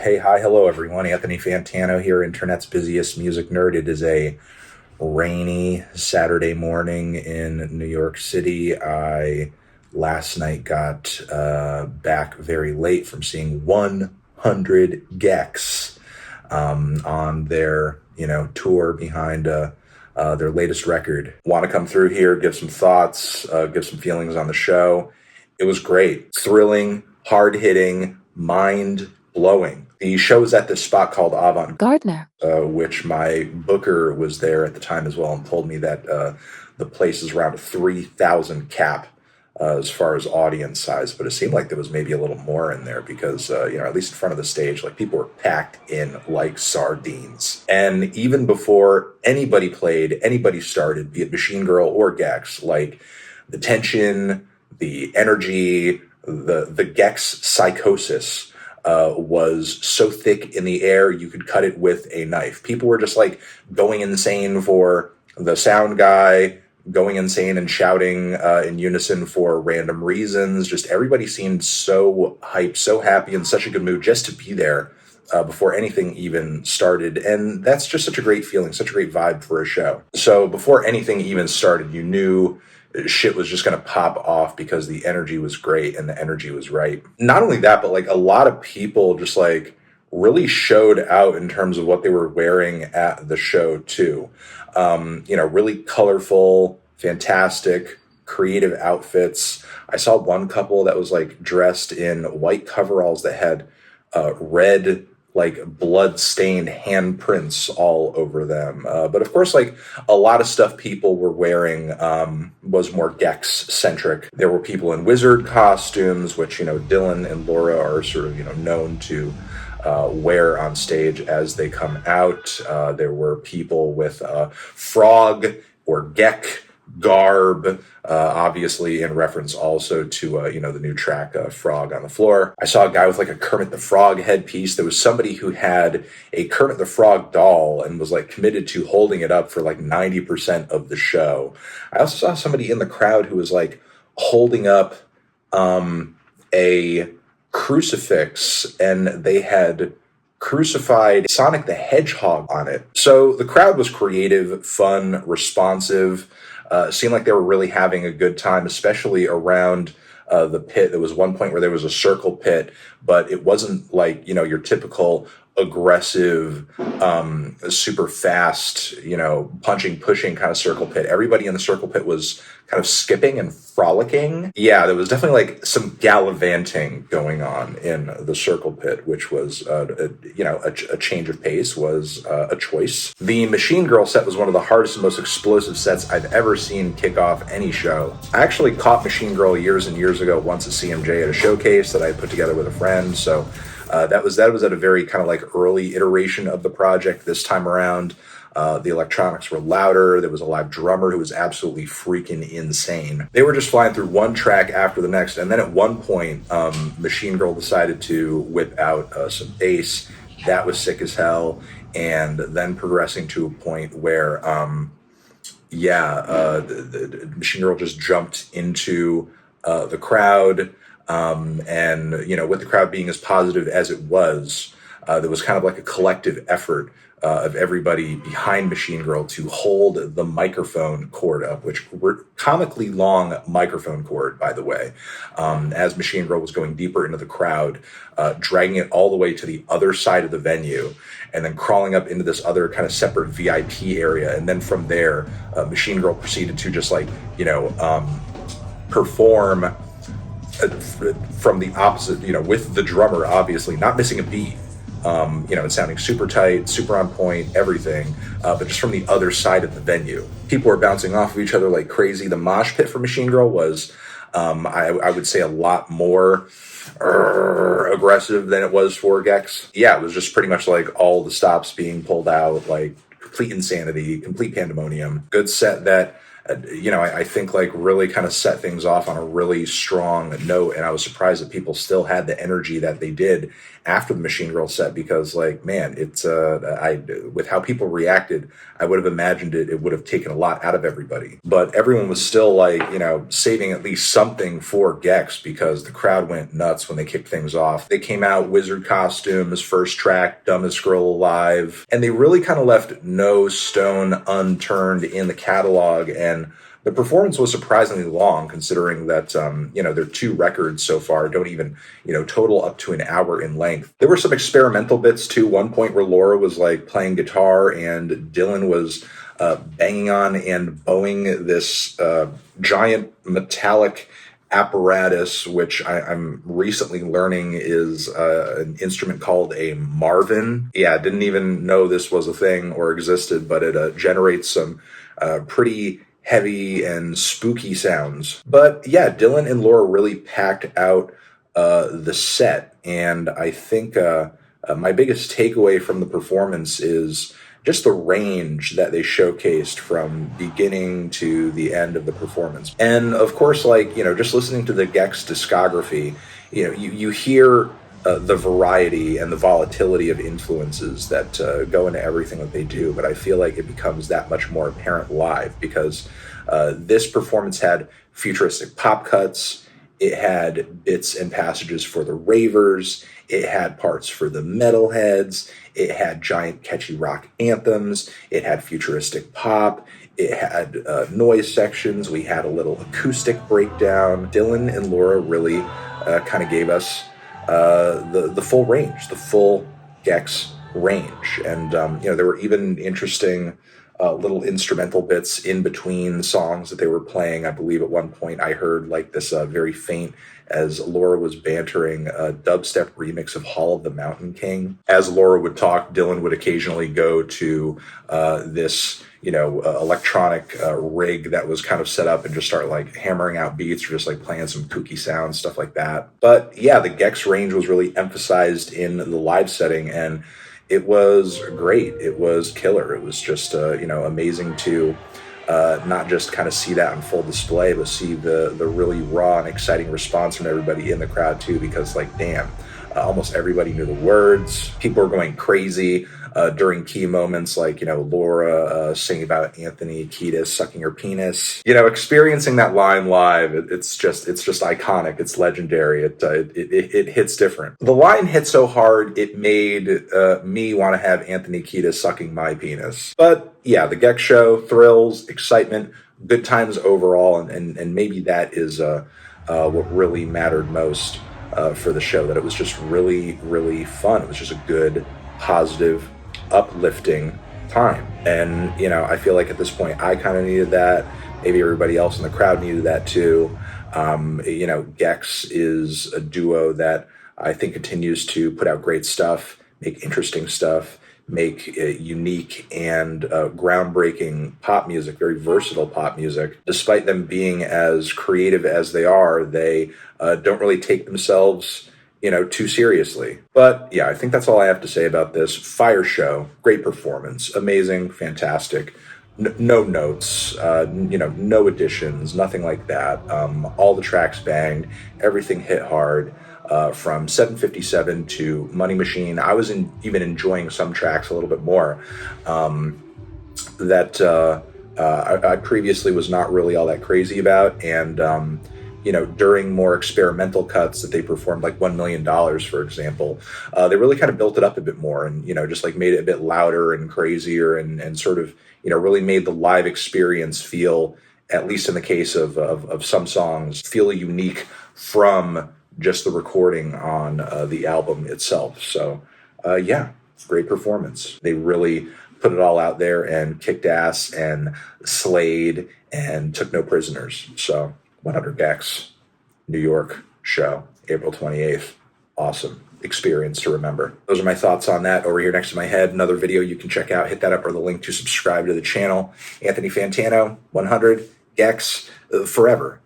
Hey, hi, hello everyone. Anthony Fantano here, internet's busiest music nerd. It is a rainy Saturday morning in New York City. I last night got back very late from seeing 100 Gecs on their tour behind their latest record. Want to come through here, give some thoughts, give some feelings on the show. It was great, thrilling, hard hitting, mind blowing. The show was at this spot called Avant Gardner. which my booker was there at the time as well and told me that the place is around a 3,000 cap as far as audience size, but it seemed like there was maybe a little more in there because, at least in front of the stage, like people were packed in like sardines. And even before anybody played, anybody started, be it Machine Girl or Gecs, like the tension, the energy, the Gecs psychosis was so thick in the air you could cut it with a knife. People were just like going insane for the sound guy, going insane and shouting in unison for random reasons. Just everybody seemed so hyped, so happy, in such a good mood just to be there before anything even started. And that's just such a great feeling, such a great vibe for a show. So before anything even started, you knew shit was just going to pop off because the energy was great and the energy was right. Not only that, but like a lot of people just like really showed out in terms of what they were wearing at the show too. Really colorful, fantastic, creative outfits. I saw one couple that was like dressed in white coveralls that had red, like blood-stained handprints all over them. But of course, like a lot of stuff people were wearing was more Gecs-centric. There were people in wizard costumes, which, Dylan and Laura are sort of, known to wear on stage as they come out. There were people with frog or Gec garb, obviously in reference also to the new track Frog on the Floor. I saw a guy with like a Kermit the Frog headpiece. There was somebody who had a Kermit the Frog doll and was like committed to holding it up for like 90% of the show. I also saw somebody in the crowd who was like holding up a crucifix, and they had crucified Sonic the Hedgehog on it. So the crowd was creative, fun, responsive. Seemed like they were really having a good time, especially around the pit. There was one point where there was a circle pit, but it wasn't like, your typical aggressive, super fast, punching, pushing kind of circle pit. Everybody in the circle pit was kind of skipping and frolicking. Yeah, there was definitely like some gallivanting going on in the circle pit, which was, a change of pace was a choice. The Machine Girl set was one of the hardest and most explosive sets I've ever seen kick off any show. I actually caught Machine Girl years and years ago once at CMJ at a showcase that I put together with a friend, so that was at a very kind of like early iteration of the project. This time around, the electronics were louder. There was a live drummer who was absolutely freaking insane. They were just flying through one track after the next, and then at one point, Machine Girl decided to whip out some bass. That was sick as hell, and then progressing to a point where, the Machine Girl just jumped into the crowd. And with the crowd being as positive as it was, there was kind of like a collective effort of everybody behind Machine Girl to hold the microphone cord up, which were comically long microphone cord, by the way, as Machine Girl was going deeper into the crowd, dragging it all the way to the other side of the venue, and then crawling up into this other kind of separate VIP area. And then from there, Machine Girl proceeded to just like, perform from the opposite, with the drummer, obviously, not missing a beat. It's sounding super tight, super on point, everything, but just from the other side of the venue. People were bouncing off of each other like crazy. The mosh pit for Machine Girl was, I would say, a lot more aggressive than it was for Gecs. Yeah, it was just pretty much like all the stops being pulled out, like complete insanity, complete pandemonium. Good set that I think like really kind of set things off on a really strong note. And I was surprised that people still had the energy that they did after the Machine Girl set because, like, man, it's with how people reacted, I would have imagined it would have taken a lot out of everybody. But everyone was still like, saving at least something for Gecs because the crowd went nuts when they kicked things off. They came out wizard costumes, first track, Dumbest Girl Alive, and they really kind of left no stone unturned in the catalog. And the performance was surprisingly long, considering that their 2 records so far don't even total up to an hour in length. There were some experimental bits too. One point where Laura was like playing guitar and Dylan was banging on and bowing this giant metallic apparatus, which I'm recently learning is an instrument called a Marvin. Yeah, I didn't even know this was a thing or existed, but it generates some pretty heavy and spooky sounds. But yeah, Dylan and Laura really packed out the set, and I think my biggest takeaway from the performance is just the range that they showcased from beginning to the end of the performance. And of course, just listening to the Gecs discography, you hear the variety and the volatility of influences that go into everything that they do, but I feel like it becomes that much more apparent live because this performance had futuristic pop cuts, it had bits and passages for the ravers, it had parts for the metalheads, it had giant catchy rock anthems, it had futuristic pop, it had noise sections, we had a little acoustic breakdown. Dylan and Laura really kind of gave us the full range, the full Gecs range. And, there were even interesting little instrumental bits in between songs that they were playing. I believe at one point I heard like this very faint, as Laura was bantering, a dubstep remix of Hall of the Mountain King. As Laura would talk, Dylan would occasionally go to this electronic rig that was kind of set up and just start like hammering out beats or just like playing some kooky sounds, stuff like that. But yeah, the Gecs range was really emphasized in the live setting, and it was great. It was killer. It was just amazing to not just kind of see that on full display, but see the really raw and exciting response from everybody in the crowd too, because like, damn, almost everybody knew the words. People were going crazy during key moments, like, Laura singing about Anthony Kiedis sucking her penis. Experiencing that line live, it's just iconic. It's legendary. It hits different. The line hit so hard, it made me want to have Anthony Kiedis sucking my penis. But yeah, the Gecs show, thrills, excitement, good times overall, and maybe that is what really mattered most for the show, that it was just really, really fun. It was just a good, positive, uplifting time. And, I feel like at this point I kind of needed that. Maybe everybody else in the crowd needed that too. Gecs is a duo that I think continues to put out great stuff, make interesting stuff, make unique and groundbreaking pop music, very versatile pop music. Despite them being as creative as they are, they don't really take themselves too seriously. But yeah, I think that's all I have to say about this fire show. Great performance, amazing, fantastic. No notes, no additions, nothing like that. All the tracks banged, everything hit hard. From 757 to Money Machine, I was even enjoying some tracks a little bit more that I previously was not really all that crazy about. And during more experimental cuts that they performed, like $1 Million, for example, they really kind of built it up a bit more and, just like made it a bit louder and crazier and sort of, really made the live experience feel, at least in the case of some songs, feel unique from just the recording on the album itself. So, yeah, great performance. They really put it all out there and kicked ass and slayed and took no prisoners. So, 100 Gecs, New York show, April 28th. Awesome experience to remember. Those are my thoughts on that. Over here next to my head, another video you can check out. Hit that up or the link to subscribe to the channel. Anthony Fantano, 100 Gecs, forever.